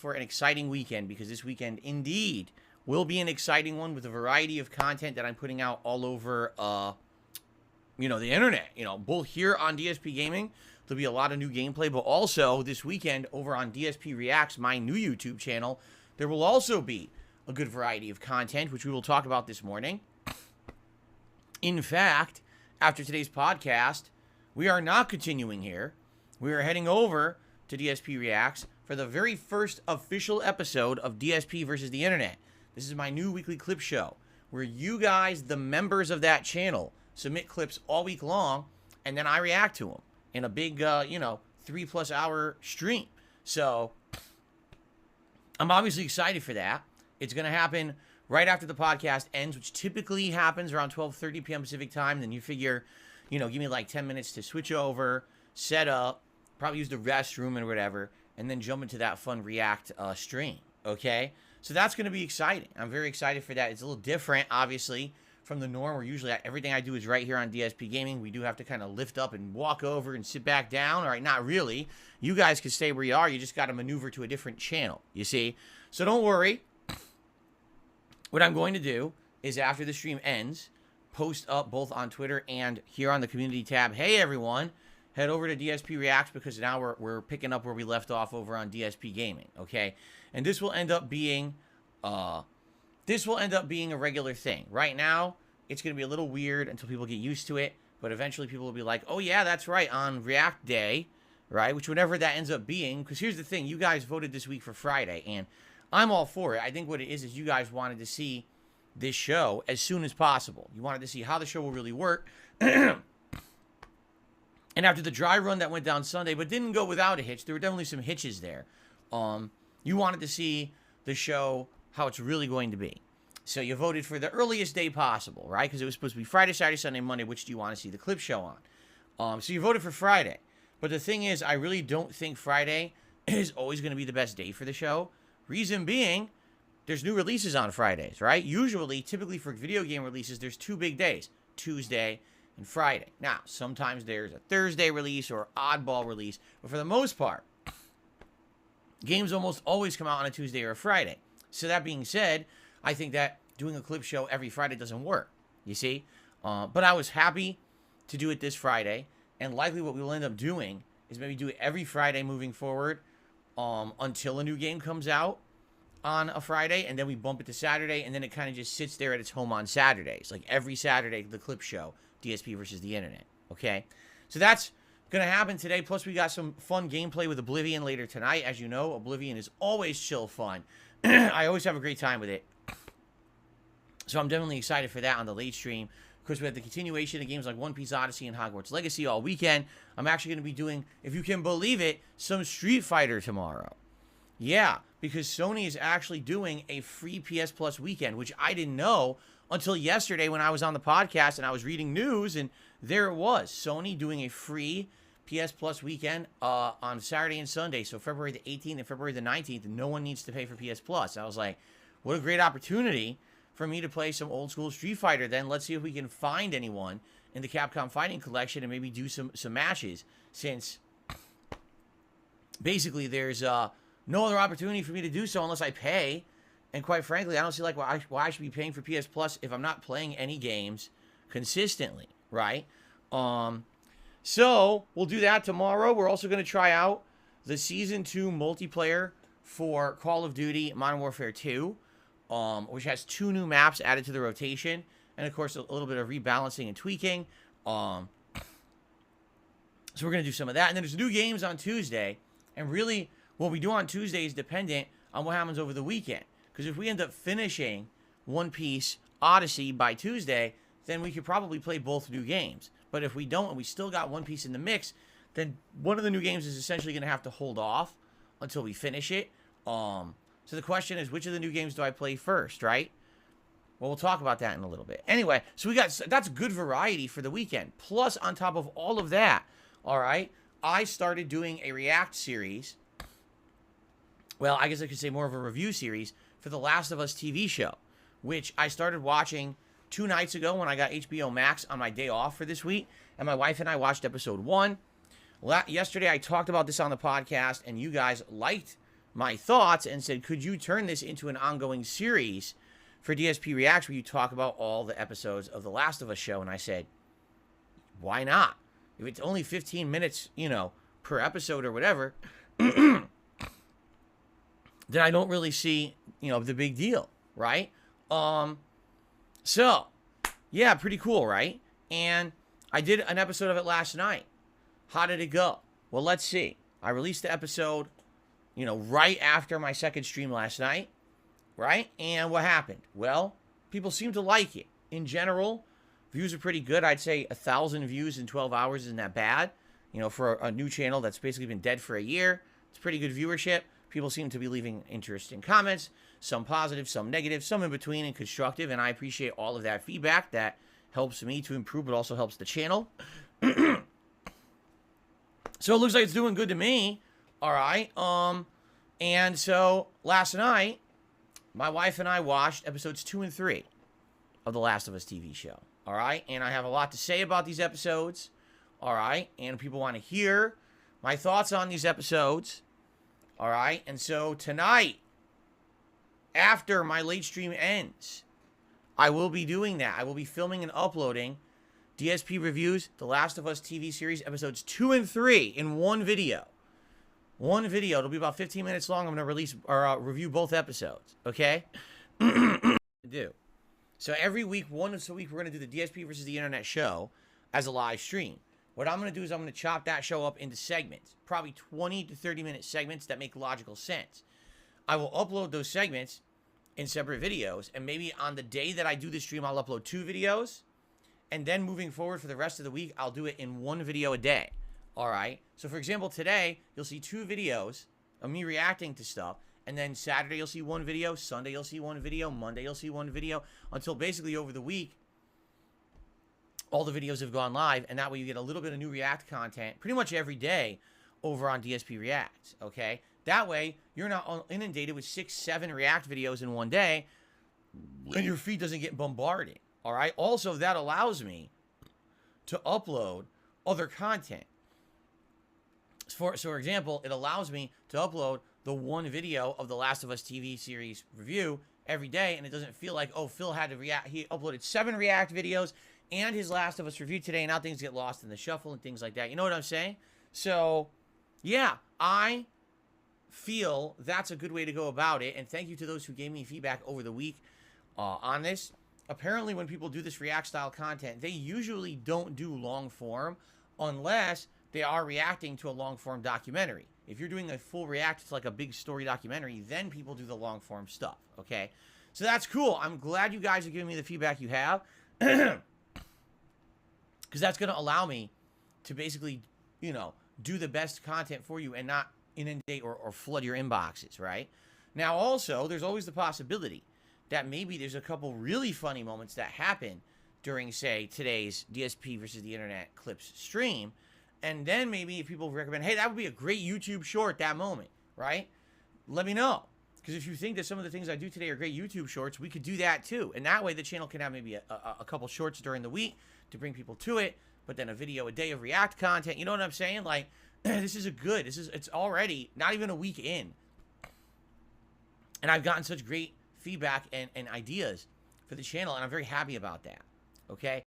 for an exciting weekend, because this weekend indeed will be an exciting one with a variety of content that I'm putting out all over, the internet. Both here on DSP Gaming, there'll be a lot of new gameplay, but also this weekend over on DSP Reacts, my new YouTube channel, there will also be a good variety of content, which we will talk about this morning. In fact, after today's podcast, we are not continuing here. We are heading over to DSP Reacts for the very first official episode of DSP versus the Internet. This is my new weekly clip show where you guys, the members of that channel, submit clips all week long, and then I react to them in a big, 3+ hour stream. So I'm obviously excited for that. It's going to happen right after the podcast ends, which typically happens around 12:30 p.m. Pacific time. Then you figure, give me like 10 minutes to switch over, set up, probably use the restroom and whatever, and then jump into that fun React stream, okay? So that's going to be exciting. I'm very excited for that. It's a little different, obviously, from the norm, where usually everything I do is right here on DSP Gaming. We do have to kind of lift up and walk over and sit back down. All right, not really. You guys can stay where you are. You just got to maneuver to a different channel, you see? So don't worry. What I'm going to do is, after the stream ends, post up both on Twitter and here on the community tab, hey, everyone, head over to DSP Reacts, because now we're picking up where we left off over on DSP Gaming, okay? And this will end up being a regular thing. Right now, it's going to be a little weird until people get used to it, but eventually people will be like, oh yeah, that's right, on React Day, right? Which, whenever that ends up being, because here's the thing, you guys voted this week for Friday, and I'm all for it. I think what it is you guys wanted to see this show as soon as possible. You wanted to see how the show will really work. And after the dry run that went down Sunday, but didn't go without a hitch, there were definitely some hitches there. You wanted to see the show, how it's really going to be. So you voted for the earliest day possible, right? Because it was supposed to be Friday, Saturday, Sunday, Monday. Which do you want to see the clip show on? So you voted for Friday. But the thing is, I really don't think Friday is always going to be the best day for the show. Reason being, there's new releases on Fridays, right? Usually, typically for video game releases, there's 2 big days, Tuesday and Friday. Now, sometimes there's a Thursday release or oddball release, but for the most part, games almost always come out on a Tuesday or a Friday. So that being said, I think that doing a clip show every Friday doesn't work, you see? But I was happy to do it this Friday, and likely what we will end up doing is maybe do it every Friday moving forward, until a new game comes out on a Friday, and then we bump it to Saturday, and then it kind of just sits there at its home on Saturdays. Like every Saturday, the clip show, DSP versus the Internet, okay? So that's going to happen today. Plus, we got some fun gameplay with Oblivion later tonight. As you know, Oblivion is always chill fun. I always have a great time with it. So I'm definitely excited for that on the late stream. Of course, we have the continuation of games like One Piece Odyssey and Hogwarts Legacy all weekend. I'm actually going to be doing, if you can believe it, some Street Fighter tomorrow. Yeah, because Sony is actually doing a free PS Plus weekend, which I didn't know until yesterday when I was on the podcast and I was reading news, and there it was. Sony doing a free PS Plus weekend on Saturday and Sunday, so February the 18th and February the 19th, and no one needs to pay for PS Plus. I was like, what a great opportunity for me to play some old school Street Fighter. Then let's see if we can find anyone in the Capcom Fighting Collection and maybe do some matches, since basically there's no other opportunity for me to do so unless I pay. And quite frankly, I don't see like why I should be paying for PS Plus if I'm not playing any games consistently, right? So we'll do that tomorrow. We're also going to try out the Season 2 multiplayer for Call of Duty Modern Warfare 2, which has 2 new maps added to the rotation, and of course a little bit of rebalancing and tweaking. So we're going to do some of that. And then there's new games on Tuesday, and really what we do on Tuesday is dependent on what happens over the weekend. Because if we end up finishing One Piece Odyssey by Tuesday, then we could probably play both new games. But if we don't, and we still got One Piece in the mix, then one of the new games is essentially going to have to hold off until we finish it. So the question is, which of the new games do I play first, right? Well, we'll talk about that in a little bit. Anyway, so that's good variety for the weekend. Plus, on top of all of that, all right, I started doing a React series. Well, I guess I could say more of a review series for The Last of Us TV show, which I started watching 2 nights ago when I got HBO Max on my day off for this week, and my wife and I watched episode 1. Yesterday, I talked about this on the podcast, and you guys liked my thoughts and said, could you turn this into an ongoing series for DSP Reacts where you talk about all the episodes of The Last of Us show? And I said, why not? If it's only 15 minutes, per episode or whatever, then I don't really see, the big deal, right? So, yeah, pretty cool, right? And I did an episode of it last night. How did it go? Well, let's see. I released the episode, right after my second stream last night, right? And what happened? Well, people seem to like it. In general, views are pretty good. I'd say 1,000 views in 12 hours isn't that bad. For a new channel that's basically been dead for a year, it's pretty good viewership. People seem to be leaving interesting comments, some positive, some negative, some in between and constructive, and I appreciate all of that feedback. That helps me to improve, but also helps the channel. So it looks like it's doing good to me. All right. And so last night, my wife and I watched episodes 2 and 3 of The Last of Us TV show. All right. And I have a lot to say about these episodes. All right. And people want to hear my thoughts on these episodes. All right. And so tonight, after my late stream ends, I will be doing that. I will be filming and uploading DSP reviews, The Last of Us TV series, episodes 2 and 3 in one video. One video. It'll be about 15 minutes long. I'm going to release or review both episodes. Okay? Do. So every week, once a week, we're going to do the DSP versus the internet show as a live stream. What I'm going to do is I'm going to chop that show up into segments, probably 20 to 30-minute segments that make logical sense. I will upload those segments in separate videos, and maybe on the day that I do the stream, I'll upload 2 videos, and then moving forward for the rest of the week, I'll do it in 1 video a day. All right? So, for example, today, you'll see 2 videos of me reacting to stuff, and then Saturday, you'll see 1 video, Sunday, you'll see 1 video, Monday, you'll see 1 video, until basically over the week, all the videos have gone live, and that way you get a little bit of new React content pretty much every day over on DSP Reacts, okay? That way, you're not inundated with 6, 7 React videos in one day, and your feed doesn't get bombarded, all right? Also, that allows me to upload other content. So, for example, it allows me to upload the 1 video of The Last of Us TV series review every day, and it doesn't feel like, oh, Phil had to react. He uploaded 7 React videos and his Last of Us review today, and now things get lost in the shuffle and things like that. You know what I'm saying? So, yeah, I feel that's a good way to go about it, and thank you to those who gave me feedback over the week on this. Apparently, when people do this React-style content, they usually don't do long-form unless they are reacting to a long-form documentary. If you're doing a full react to like a big story documentary, then people do the long-form stuff, okay? So that's cool. I'm glad you guys are giving me the feedback you have. Because that's going to allow me to basically, do the best content for you and not inundate or flood your inboxes, right? Now, also, there's always the possibility that maybe there's a couple really funny moments that happen during, say, today's DSP versus the Internet Clips stream. And then maybe if people recommend, hey, that would be a great YouTube short, that moment, right? Let me know. Because if you think that some of the things I do today are great YouTube shorts, we could do that too. And that way the channel can have maybe a couple shorts during the week to bring people to it, but then a video a day of React content. You know what I'm saying? Like, it's already not even a week in. And I've gotten such great feedback and ideas for the channel, and I'm very happy about that. Okay?